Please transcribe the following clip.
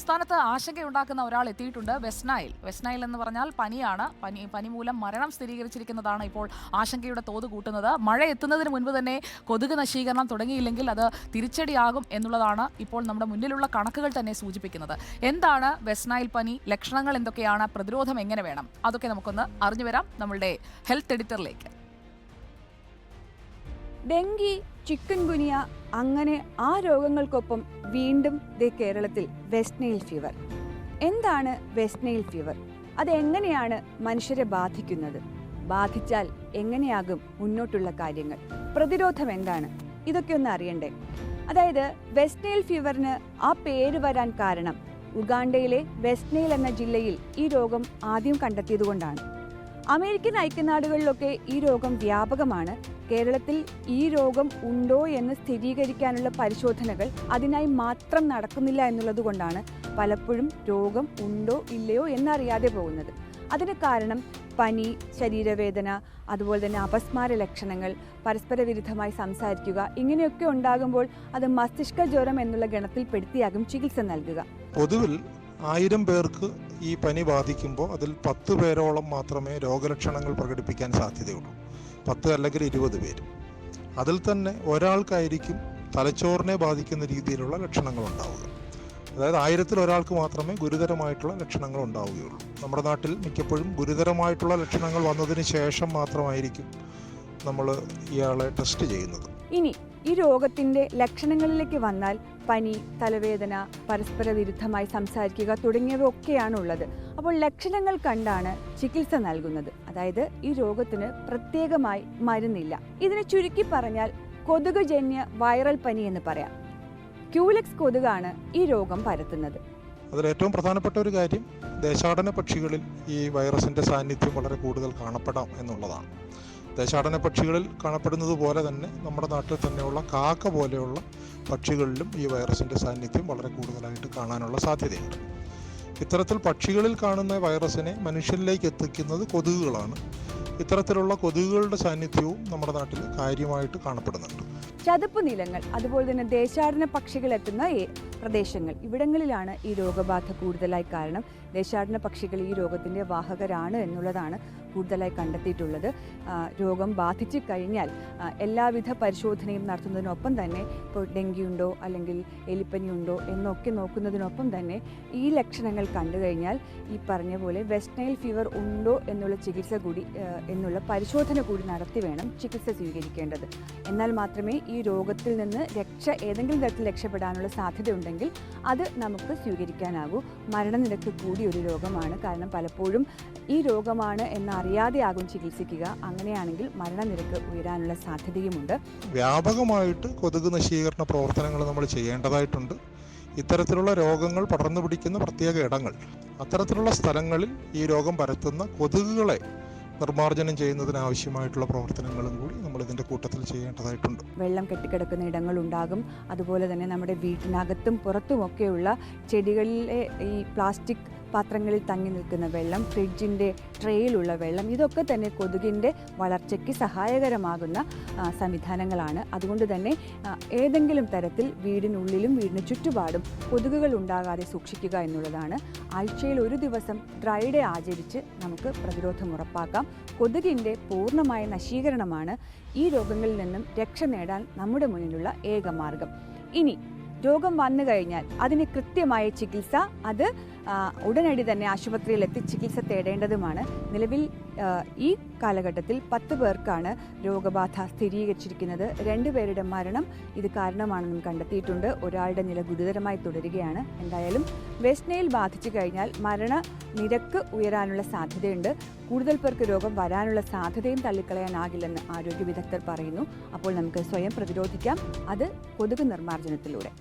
സംസ്ഥാനത്ത് ആശങ്കയുണ്ടാക്കുന്ന ഒരാൾ എത്തിയിട്ടുണ്ട്. വെസ്റ്റ് നൈൽ എന്ന് പറഞ്ഞാൽ പനിയാണ്. പനി മൂലം മരണം സ്ഥിരീകരിച്ചിരിക്കുന്നതാണ് ഇപ്പോൾ ആശങ്കയുടെ തോത് കൂട്ടുന്നത്. മഴ എത്തുന്നതിന് മുൻപ് തന്നെ കൊതുക് നശീകരണം തുടങ്ങിയില്ലെങ്കിൽ അത് തിരിച്ചടിയാകും എന്നുള്ളതാണ് ഇപ്പോൾ നമ്മുടെ മുന്നിലുള്ള കണക്കുകൾ തന്നെ സൂചിപ്പിക്കുന്നത്. എന്താണ് വെസ്റ്റ് നൈൽ പനി, ലക്ഷണങ്ങൾ എന്തൊക്കെയാണ്, പ്രതിരോധം എങ്ങനെ വേണം, അതൊക്കെ നമുക്കൊന്ന് അറിഞ്ഞു വരാം നമ്മളുടെ ഹെൽത്ത് എഡിറ്ററിലേക്ക്. ഡെങ്കി, ചിക്കൻ ഗുനിയ അങ്ങനെ ആ രോഗങ്ങൾക്കൊപ്പം വീണ്ടും കേരളത്തിൽ വെസ്റ്റ് നൈൽ ഫീവർ. എന്താണ് വെസ്റ്റ് നൈൽ ഫീവർ? അതെങ്ങനെയാണ് മനുഷ്യരെ ബാധിക്കുന്നത്? ബാധിച്ചാൽ എങ്ങനെയാകും മുന്നോട്ടുള്ള കാര്യങ്ങൾ? പ്രതിരോധം എന്താണ്? ഇതൊക്കെ ഒന്ന് അറിയണ്ടേ? അതായത് വെസ്റ്റ് നൈൽ ഫീവറിന് ആ പേര് വരാൻ കാരണം ഉഗാണ്ടയിലെ വെസ്റ്റ് നൈൽ എന്ന ജില്ലയിൽ ഈ രോഗം ആദ്യം കണ്ടെത്തിയതുകൊണ്ടാണ്. അമേരിക്കൻ ഐക്യനാടുകളിലൊക്കെ ഈ രോഗം വ്യാപകമാണ്. കേരളത്തിൽ ഈ രോഗം ഉണ്ടോ എന്ന് സ്ഥിരീകരിക്കാനുള്ള പരിശോധനകൾ അതിനായി മാത്രം നടക്കുന്നില്ല എന്നുള്ളത് കൊണ്ടാണ് പലപ്പോഴും രോഗം ഉണ്ടോ ഇല്ലയോ എന്നറിയാതെ പോകുന്നത്. അതിന് കാരണം പനി, ശരീരവേദന, അതുപോലെ തന്നെ അപസ്മാര ലക്ഷണങ്ങൾ, പരസ്പര വിരുദ്ധമായി സംസാരിക്കുക, ഇങ്ങനെയൊക്കെ ഉണ്ടാകുമ്പോൾ അത് മസ്തിഷ്ക ജ്വരം എന്നുള്ള ഗണത്തിൽപ്പെടുത്തിയാകും ചികിത്സ നൽകുക. പൊതുവിൽ 1000 പേർക്ക് ഈ പനി ബാധിക്കുമ്പോൾ അതിൽ 10 പേരോളം മാത്രമേ രോഗലക്ഷണങ്ങൾ പ്രകടിപ്പിക്കാൻ സാധ്യതയുള്ളൂ. 10 അല്ലെങ്കിൽ 20 പേര്. അതിൽ തന്നെ ഒരാൾക്കായിരിക്കും തലച്ചോറിനെ ബാധിക്കുന്ന രീതിയിലുള്ള ലക്ഷണങ്ങൾ ഉണ്ടാവുക. അതായത് 1000-ൽ ഒരാൾക്ക് മാത്രമേ ഗുരുതരമായിട്ടുള്ള ലക്ഷണങ്ങൾ ഉണ്ടാവുകയുള്ളൂ. നമ്മുടെ നാട്ടിൽ മിക്കപ്പോഴും ഗുരുതരമായിട്ടുള്ള ലക്ഷണങ്ങൾ വന്നതിന് ശേഷം മാത്രമായിരിക്കും നമ്മൾ ഇയാളെ ടെസ്റ്റ് ചെയ്യുന്നത്. ഇനി ഈ രോഗത്തിന്റെ ലക്ഷണങ്ങളിലേക്ക് വന്നാൽ പനി, തലവേദന, പരസ്പര വിരുദ്ധമായി സംസാരിക്കുക തുടങ്ങിയവ ഒക്കെയാണ് ഉള്ളത്. അപ്പോൾ ലക്ഷണങ്ങൾ കണ്ടാണ് ചികിത്സ നൽകുന്നത്. അതായത് ഈ രോഗത്തിന് പ്രത്യേകമായി മരുന്നില്ല. ഇതിനെ ചുരുക്കി പറഞ്ഞാൽ കൊതുകുജന്യ വൈറൽ പനി എന്ന് പറയാം. ക്യൂലെക്സ് കൊതുകാണ് ഈ രോഗം പരത്തുന്നത്. അതിലേറ്റവും പ്രധാനപ്പെട്ട ഒരു കാര്യം, ദേശാടന പക്ഷികളിൽ ഈ വൈറസിന്റെ സാന്നിധ്യം വളരെ കൂടുതൽ കാണപ്പെടാം എന്നുള്ളതാണ്. ദേശാടന പക്ഷികളിൽ കാണപ്പെടുന്നത് പോലെ തന്നെ നമ്മുടെ നാട്ടിൽ തന്നെയുള്ള കാക്ക പോലെയുള്ള പക്ഷികളിലും ഈ വൈറസിൻ്റെ സാന്നിധ്യം വളരെ കൂടുതലായിട്ട് കാണാനുള്ള സാധ്യതയുണ്ട്. ഇത്തരത്തിൽ പക്ഷികളിൽ കാണുന്ന വൈറസിനെ മനുഷ്യരിലേക്ക് എത്തിക്കുന്നത് കൊതുകുകളാണ്. ഇത്തരത്തിലുള്ള കൊതുകുകളുടെ സാന്നിധ്യവും നമ്മുടെ നാട്ടിൽ കാര്യമായിട്ട് കാണപ്പെടുന്നുണ്ട്. ചതുപ്പ് നിലങ്ങൾ, അതുപോലെ തന്നെ ദേശാടന പക്ഷികൾ എത്തുന്ന പ്രദേശങ്ങൾ, ഇവിടങ്ങളിലാണ് ഈ രോഗബാധ കൂടുതലായി. കാരണം ദേശാടന പക്ഷികൾ ഈ രോഗത്തിൻ്റെ വാഹകരാണ് എന്നുള്ളതാണ് കൂടുതലായി കണ്ടെത്തിയിട്ടുള്ളത്. രോഗം ബാധിച്ചു കഴിഞ്ഞാൽ എല്ലാവിധ പരിശോധനയും നടത്തുന്നതിനൊപ്പം തന്നെ ഇപ്പോൾ ഡെങ്കി ഉണ്ടോ അല്ലെങ്കിൽ എലിപ്പനി ഉണ്ടോ എന്നൊക്കെ നോക്കുന്നതിനൊപ്പം തന്നെ ഈ ലക്ഷണങ്ങൾ കണ്ടു കഴിഞ്ഞാൽ ഈ പറഞ്ഞ പോലെ വെസ്റ്റ് നൈൽ ഫീവർ ഉണ്ടോ എന്നുള്ള ചികിത്സ കൂടി എന്നുള്ള പരിശോധന കൂടി നടത്തി വേണം ചികിത്സ സ്വീകരിക്കേണ്ടത്. എന്നാൽ മാത്രമേ ഈ രോഗത്തിൽ നിന്ന് ഏതെങ്കിലും തരത്തിൽ രക്ഷപ്പെടാനുള്ള സാധ്യത ഉണ്ടെങ്കിൽ അത് നമുക്ക് സ്വീകരിക്കാനാകൂ. മരണനിരക്ക് കൂടിയ ഒരു രോഗമാണ്. കാരണം പലപ്പോഴും ഈ രോഗമാണ് എന്നറിയാതെയാകും ചികിത്സിക്കുക. അങ്ങനെയാണെങ്കിൽ മരണനിരക്ക് ഉയരാനുള്ള സാധ്യതയുമുണ്ട്. വ്യാപകമായിട്ട് കൊതുക് നശീകരണ പ്രവർത്തനങ്ങൾ നമ്മൾ ചെയ്യേണ്ടതായിട്ടുണ്ട്. ഇത്തരത്തിലുള്ള രോഗങ്ങൾ പടർന്നു പിടിക്കുന്ന പ്രത്യേക ഇടങ്ങൾ, അത്തരത്തിലുള്ള സ്ഥലങ്ങളിൽ ഈ രോഗം പരത്തുന്ന കൊതുകുകളെ നിർമ്മാർജ്ജനം ചെയ്യുന്നതിനാവശ്യമായിട്ടുള്ള പ്രവർത്തനങ്ങളും കൂടി നമ്മൾ ഇതിൻ്റെ കൂട്ടത്തിൽ ചെയ്യേണ്ടതായിട്ടുണ്ട്. വെള്ളം കെട്ടിക്കിടക്കുന്ന ഇടങ്ങളുണ്ടാകും. അതുപോലെ തന്നെ നമ്മുടെ വീട്ടിനകത്തും പുറത്തുമൊക്കെയുള്ള ചെടികളിലെ ഈ പ്ലാസ്റ്റിക് പാത്രങ്ങളിൽ തങ്ങി നിൽക്കുന്ന വെള്ളം, ഫ്രിഡ്ജിൻ്റെ ട്രേയിലുള്ള വെള്ളം, ഇതൊക്കെ തന്നെ കൊതുകിൻ്റെ വളർച്ചയ്ക്ക് സഹായകരമാകുന്ന സംവിധാനങ്ങളാണ്. അതുകൊണ്ട് തന്നെ ഏതെങ്കിലും തരത്തിൽ വീടിനുള്ളിലും വീടിന് ചുറ്റുപാടും കൊതുകുകൾ ഉണ്ടാകാതെ സൂക്ഷിക്കുക എന്നുള്ളതാണ്. ആഴ്ചയിൽ ഒരു ദിവസം ഡ്രൈ ഡേ ആചരിച്ച് നമുക്ക് പ്രതിരോധം ഉറപ്പാക്കാം. കൊതുകിൻ്റെ പൂർണ്ണമായ നശീകരണമാണ് ഈ രോഗങ്ങളിൽ നിന്നും രക്ഷ നേടാൻ നമ്മുടെ മുന്നിലുള്ള ഏക മാർഗം. ഇനി രോഗം വന്നു കഴിഞ്ഞാൽ അതിന് കൃത്യമായ ചികിത്സ, അത് ഉടനടി തന്നെ ആശുപത്രിയിൽ എത്തി ചികിത്സ തേടേണ്ടതുമാണ്. നിലവിൽ ഈ കാലഘട്ടത്തിൽ 10 പേർക്കാണ് രോഗബാധ സ്ഥിരീകരിച്ചിരിക്കുന്നത്. 2 പേരുടെ മരണം ഇത് കാരണമാണെന്നും കണ്ടെത്തിയിട്ടുണ്ട്. ഒരാളുടെ നില ഗുരുതരമായി തുടരുകയാണ്. എന്തായാലും വെസ്റ്റ് നൈൽ ബാധിച്ചു കഴിഞ്ഞാൽ മരണനിരക്ക് ഉയരാനുള്ള സാധ്യതയുണ്ട്. കൂടുതൽ പേർക്ക് രോഗം വരാനുള്ള സാധ്യതയും തള്ളിക്കളയാനാകില്ലെന്ന് ആരോഗ്യ വിദഗ്ധർ പറയുന്നു. അപ്പോൾ നമുക്ക് സ്വയം പ്രതിരോധിക്കാം, അത് കൊതുക് നിർമ്മാർജ്ജനത്തിലൂടെ.